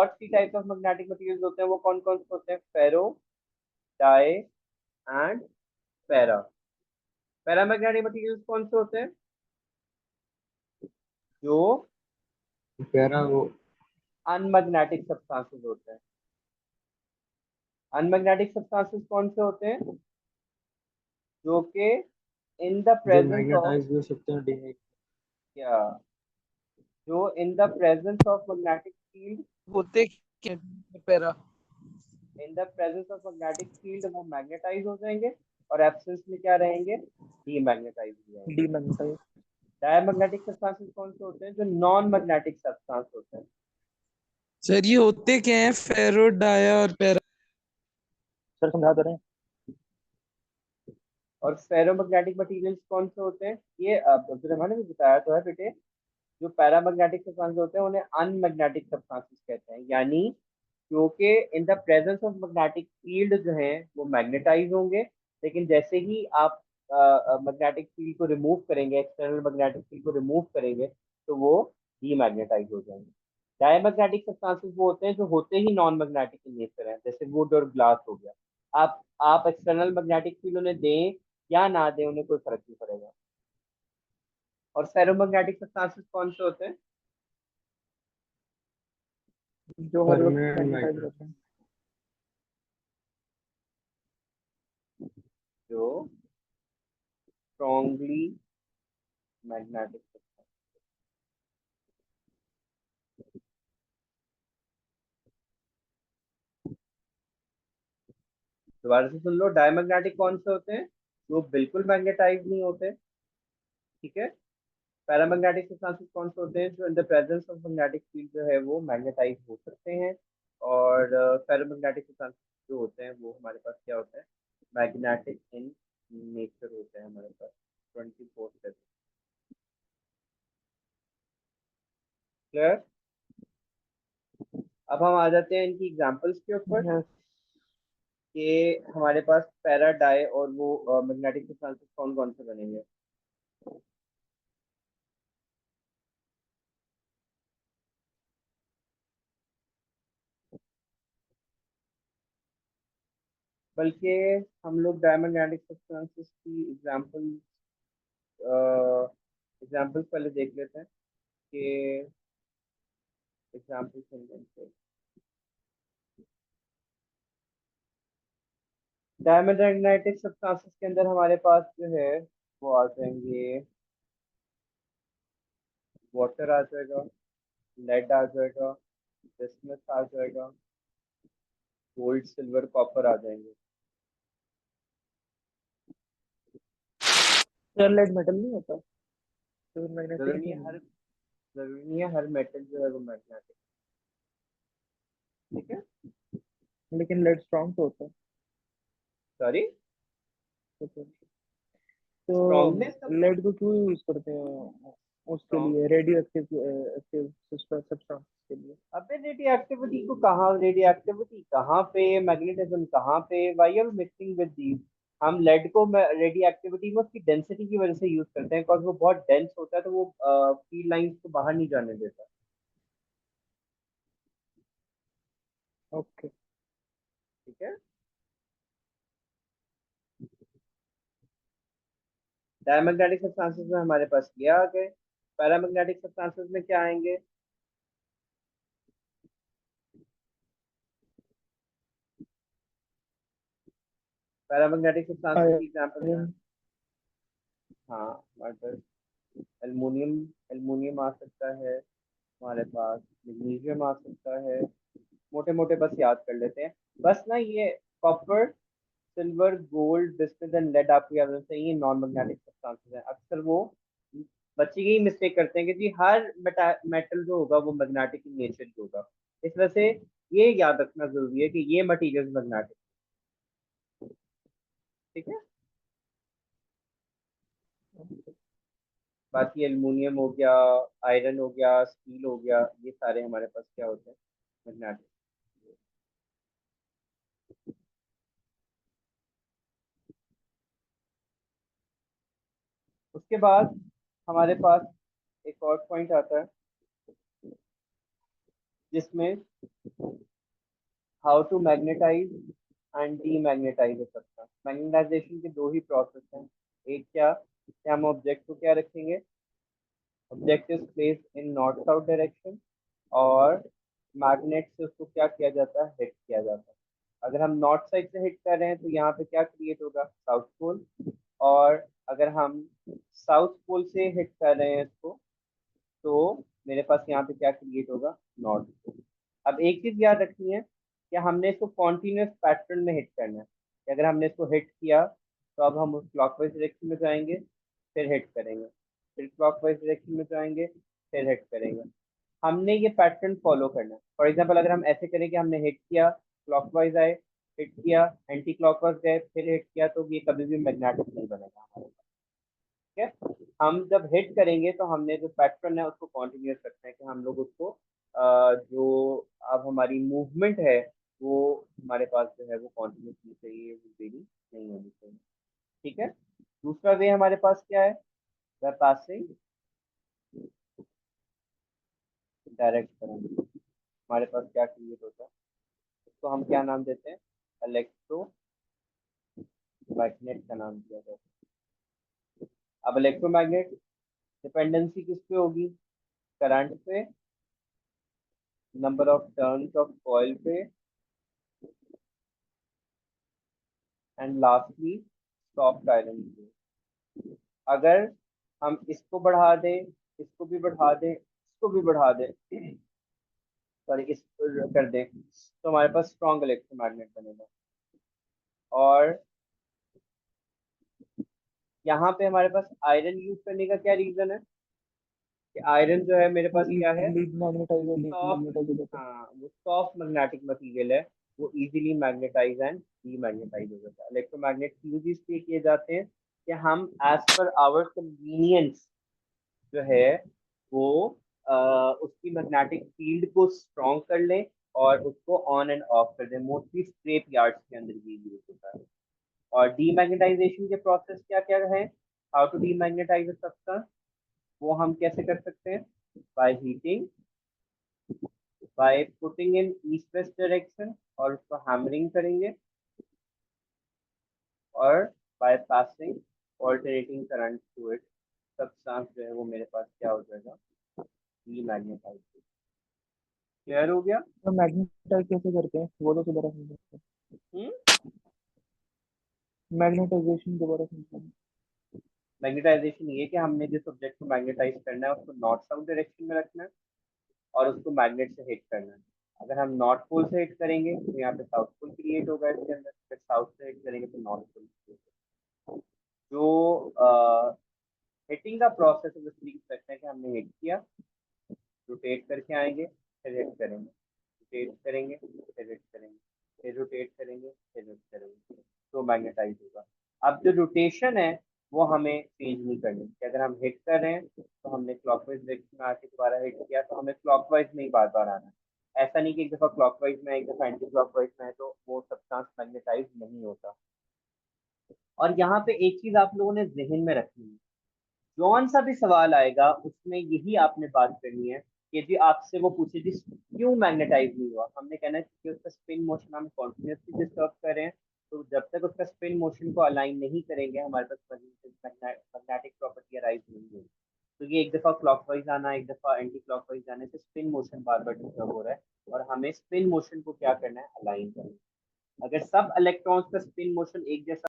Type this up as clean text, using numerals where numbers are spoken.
और three types of magnetic materials होते हैं, वो कौन कौन से होते हैं? Ferro, dia and para. Paramagnetic materials कौन से होते हैं? जो पैरा वो अनमैग्नेटिक सब्सटेंसेस होते हैं। अनमैग्नेटिक सब्सटेंसेस कौन से होते हैं? जो कि इन द जो प्रेजेंस ऑफ, मैग्नेटाइज भी हो सकते हैं डीमैग्नेटाइज। क्या, जो in the presence of magnetic field, होते क्या para? In the presence of magnetic field वो मैग्नेटाइज हो जाएंगे, और एब्सेंस में क्या रहेंगे? डीमैग्नेटाइज हो जाएंगे। डीमैग्नेटाइज। डायमैग्नेटिक सब्सटेंसेस कौन से होते हैं? जो नॉन मैग्नेटिक सब्सटेंस होते हैं। सर ये होते क्या है, फेरो डाया और पैरा? सर समझा दे रहे हैं। और फेरोमैग्नेटिक मटेरियल्स कौन से होते हैं? ये अब्दुल रहमान ने भी बताया तो है बेटे। जो पैरामैग्नेटिक सब्सटेंस होते हैं उन्हें अनमैग्नेटिक सब्सटेंसेस कहते हैं, यानी क्योंकि in the presence of magnetic field जो है वो मैग्नेटाइज होंगे, लेकिन जैसे ही आप मैग्नेटिक फील्ड को रिमूव करेंगे, एक्सटर्नल मैग्नेटिक फील्ड को रिमूव करेंगे, तो वो डीमैग्नेटाइज हो जाएंगे। डायमैग्नेटिक सब्सटेंसेस वो होते हैं जो होते ही नॉन मैग्नेटिक इन नेचर हैं, जैसे वुड और ग्लास हो गया। आप एक्सटर्नल मैग्नेटिक फील्ड उन्हें दें या ना दें, उन्हें कोई फर्क नहीं पड़ेगा। और फेरोमैग्नेटिक सब्सटेंसेस कौन से होते हैं? जो हर वक्त परमानेंट मैग्नेटाइज मैग्नेट। रहते हैं। जो स्ट्रॉन्गली मैग्नेटिक। दोबारा से सुन लो, डायमैग्नेटिक कौन से होते हैं? जो बिल्कुल मैग्नेटाइज नहीं होते, ठीक है। पैरामैग्नेटिक सब्सटेंसेस कौन से होते हैं? जो in the presence of magnetic field जो है वो मैग्नेटाइज हो सकते हैं। और फेरोमैग्नेटिक सब्सटेंसेस जो होते हैं वो हमारे पास क्या होते हैं? मैग्नेटिक इन नेचर होते हैं हमारे पास 24/7। क्लियर? अब हम आ जाते हैं इनकी एग्जांपल्स के ऊपर, Yes. कि हमारे पास पैरा, डाई और वो मैग्नेटिक सब्सटेंसेस कौन कौन से बनेंगे। बल्कि हम लोग डायमैग्नेटिक सब्सटेंसेस की एग्जांपल्स पहले देख लेते हैं कि एग्जांपल्स सुन लेते हैं। डायमैग्नेटिक सब्सटेंसेस के अंदर हमारे पास जो है वो आ जाएंगे, वाटर आ जाएगा, लेड आ जाएगा, बिस्मथ आ जाएगा, गोल्ड, सिल्वर, कॉपर आ जाएंगे। सर लेड मेटल नहीं होता, तो मैग्नेटिक जरूरी नहीं ही है नहीं हर है। जरूरी नहीं है हर मेटल जो है वो मैग्नेटिक, ठीक है। लेकिन लेड स्ट्रॉन्ग तो होता है। सॉरी, तो स्ट्रॉन्गनेस का लेड को क्यों यूज करते हैं उसके स्ट्रॉन्ग। लिए, रेडियो एक्टिव एक्टिव सब्सटेंस के लिए? अबे रेडियो एक्टिविटी कहाँ पे, मैग्नेटिज्म कहाँ पे, why are mixing with these? हम लेड को रेडियो एक्टिविटी में उसकी डेंसिटी की वजह से यूज करते हैं, बिकॉज वो बहुत डेंस होता है, तो वो फील्ड लाइंस को बाहर नहीं जाने देता, ओके। ठीक है। डायमैग्नेटिक सब्सटेंसेस में हमारे पास ये आ गए। पैरामैग्नेटिक सब्सटेंसेस में क्या आएंगे? पैरामैग्नेटिक सब्सटेंसेस की एग्जांपल क्या है? आयरन। हाँ, हमारे पास एल्युमिनियम एल्युमिनियम आ सकता है, हमारे पास मैग्नीशियम आ सकता है। मोटे मोटे बस याद कर लेते हैं। बस ना, ये copper, silver, gold, bismuth and lead आपको याद रखना चाहिए, नॉन मैग्नेटिक सब्सटेंसेस हैं। अक्सर वो बच्चे यही मिस्टेक करते हैं कि जी हर मेटल जो होगा वो मैग्नेटिक इन नेचर की होगा। इस वजह से ये याद रखना जरूरी है कि ये मटीरियल मैग्नेटिक, ठीक है। बाकी एल्युमिनियम हो गया, आयरन हो गया, स्टील हो गया, ये सारे हमारे पास क्या होते हैं? मैग्नेटिक। उसके बाद हमारे पास एक और पॉइंट आता है, जिसमें how to magnetize and demagnetize substance. Magnetization के दो ही प्रोसेस हैं। एक क्या कि हम ऑब्जेक्ट को क्या रखेंगे, object is placed in north south direction और मैग्नेट से उसको क्या किया जाता है, हिट किया जाता है। अगर हम नॉर्थ साइड से हिट कर रहे हैं तो यहाँ पे क्या क्रिएट होगा, साउथ पोल। और अगर हम साउथ पोल से हिट कर रहे हैं इसको तो मेरे पास यहाँ पे क्या क्रिएट होगा, नॉर्थ पोल। अब एक चीज याद रखनी है कि हमने इसको कॉन्टिन्यूस पैटर्न में हिट करना है कि अगर हमने इसको हिट किया तो अब हम उस क्लॉकवाइज डायरेक्शन में जाएंगे, फिर हिट करेंगे, फिर क्लॉकवाइज डायरेक्शन में जाएंगे, फिर हिट करेंगे। हमने ये पैटर्न फॉलो करना है। फॉर एग्जाम्पल अगर हम ऐसे करें कि हमने हिट किया, क्लॉकवाइज आए, हिट किया, एंटी क्लॉकवाइज गए, फिर हिट किया, तो ये कभी भी मैग्नेटिक नहीं बनेगा हमारे पास। ठीक है, हम जब हिट करेंगे तो हमने जो पैटर्न है उसको कॉन्टिन्यूस रखना है कि हम लोग उसको जो अब हमारी मूवमेंट है वो हमारे पास जो है वो कॉन्टिन्यूस होनी चाहिए, वो वेरी नहीं होनी चाहिए। ठीक है, दूसरा वे हमारे पास क्या है, बाय पासिंग डायरेक्ट करंट। हमारे पास क्या क्रिएट होता है, इसको हम क्या नाम देते हैं, इलेक्ट्रो मैग्नेट का नाम दिया जाता है। अब इलेक्ट्रोमैग्नेट डिपेंडेंसी किस पे होगी, करंट पे, number of turns of coil पे, एंड लास्टली सॉफ्ट आयरन पे। अगर हम इसको बढ़ा दें, इसको भी बढ़ा दें, इसको भी बढ़ा दें, सॉरी इस कर दें, तो हमारे पास स्ट्रॉन्ग इलेक्ट्रोमैग्नेट बनेगा। और यहाँ पे हमारे पास आयरन यूज करने का क्या रीजन है कि आयरन जो है मेरे पास क्या है, इजीली मैग्नेटाइज और सॉफ्ट, डीमैग्नेटाइज हो जाता है। हाँ वो सॉफ्ट मैग्नेटिक मटेरियल है, वो इजीली मैग्नेटाइज एंड डीमैग्नेटाइज हो जाता है। इलेक्ट्रोमैग्नेट यूज इसलिए किए जाते हैं कि हम एज पर आवर कन्वीनियंस जो है वो उसकी मैग्नेटिक फील्ड को स्ट्रॉन्ग कर लें और उसको ऑन एंड ऑफ कर दें। मोस्टली स्क्रेप यार्ड्स के अंदर ये यूज होता है। और डीमैग्नेटाइजेशन के प्रोसेस क्या क्या है, how to demagnetize a substance, वो हम कैसे कर सकते हैं, by heating, by putting in east west direction और उसको हैमरिंग करेंगे, और by passing alternating current through it, substance जो है वो मेरे पास क्या हो जाएगा, डीमैग्नेटाइज। क्लियर हो गया। तो मैग्नेटाइज कैसे करते हैं वो तो दोबारा समझाते हम्म, हैं, मैग्नेटाइजेशन दोबारा समझाते हैं। मैग्नेटाइजेशन ये कि हमने जिस ऑब्जेक्ट को मैग्नेटाइज करना है उसको नॉर्थ साउथ डायरेक्शन में रखना है और उसको मैग्नेट से हिट करना है। अगर हम नॉर्थ पोल से हिट करेंगे तो यहाँ पे साउथ पोल क्रिएट होगा इसके अंदर, फिर साउथ से हिट करेंगे तो नॉर्थ पोल। जो हिटिंग का प्रोसेस है उस तरीके से रखना है कि हमने हिट किया, रोटेट करके आएंगे, फिर हिट करेंगे, रोटेट करेंगे, फिर हिट करेंगे, फिर रोटेट करेंगे, फिर हिट करेंगे, तो मैग्नेटाइज होगा। अब जो रोटेशन है वो हमें चेंज नहीं करनी कि अगर हम हिट कर रहे हैं तो हमने क्लॉकवाइज डायरेक्शन में आके दोबारा हिट किया तो हमें क्लॉकवाइज में ही बार बार आना है। ऐसा नहीं कि एक दफा क्लॉकवाइज में एक दफा एंटी क्लॉकवाइज में है तो वो सब्सटेंस मैग्नेटाइज नहीं होता। और यहाँ पे एक चीज आप लोगों ने जहन में रखनी है, जौन सा भी सवाल आएगा उसमें यही आपने बात करनी है कि जी आपसे वो पूछे जी क्यों मैग्नेटाइज नहीं हुआ, हमने कहना है कि उसका स्पिन मोशन हम कॉन्टिन्यूसली डिस्टर्ब कर रहे हैं, तो जब तक उसका स्पिन मोशन को अलाइन नहीं करेंगे हमारे पास मैग्नेटिक प्रॉपर्टी अराइज नहीं होगी। तो ये एक दफा क्लॉकवाइज आना, एक दफा एंटी क्लॉकवाइज आने से स्पिन मोशन बार बार डिस्टर्ब हो रहा है और हमें स्पिन मोशन को क्या करना है, अलाइन करना है। अगर सब इलेक्ट्रॉन्स का स्पिन मोशन एक जैसा